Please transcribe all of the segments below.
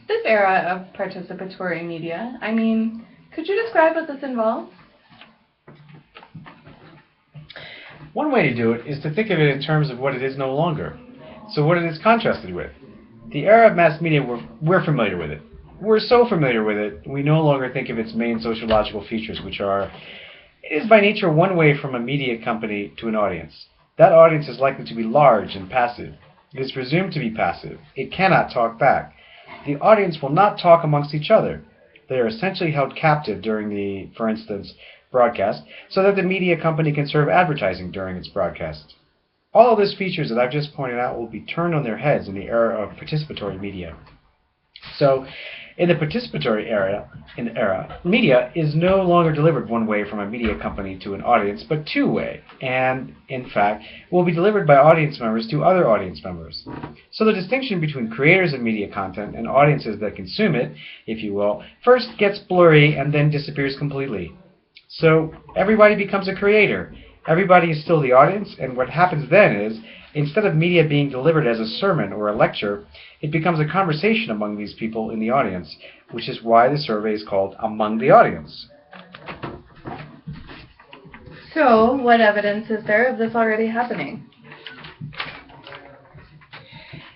this era of participatory media? I mean, could you describe what this involves? One way to do it is to think of it in terms of what it is no longer. So what it is contrasted with. The era of mass media, we're familiar with it. We're so familiar with it, we no longer think of its main sociological features, which are, it is by nature one way from a media company to an audience. That audience is likely to be large and passive. It is presumed to be passive. It cannot talk back. The audience will not talk amongst each other. They are essentially held captive during the, for instance, broadcast, so that the media company can serve advertising during its broadcast. All of these features that I've just pointed out will be turned on their heads in the era of participatory media. So, in the participatory era, media is no longer delivered one way from a media company to an audience, but two-way, and, in fact, will be delivered by audience members to other audience members. So the distinction between creators of media content and audiences that consume it, if you will, first gets blurry and then disappears completely. So everybody becomes a creator. Everybody is still the audience, and what happens then is, instead of media being delivered as a sermon or a lecture, it becomes a conversation among these people in the audience, which is why the survey is called Among the Audience. So, what evidence is there of this already happening?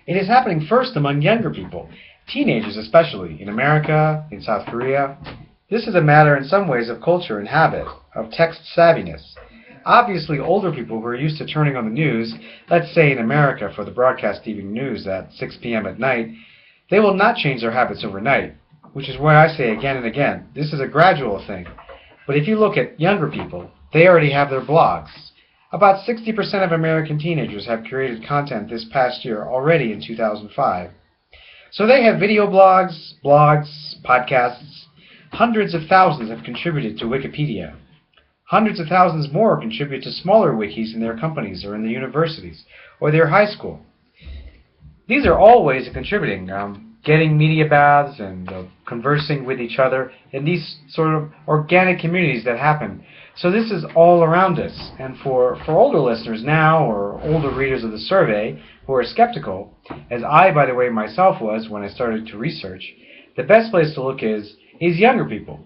It is happening first among younger people, teenagers especially, in America, in South Korea. This is a matter in some ways of culture and habit, of text savviness. Obviously, older people who are used to turning on the news, let's say in America for the broadcast evening news at 6 p.m. at night, they will not change their habits overnight, which is why I say again and again, this is a gradual thing. But if you look at younger people, they already have their blogs. About 60% of American teenagers have created content this past year already in 2005. So they have video blogs, podcasts. Hundreds of thousands have contributed to Wikipedia. Hundreds of thousands more contribute to smaller wikis in their companies or in the universities or their high school. These are all ways of contributing, getting media baths and conversing with each other in these sort of organic communities that happen. So this is all around us. And for older listeners now or older readers of the survey who are skeptical, as I, by the way, myself was when I started to research, the best place to look is younger people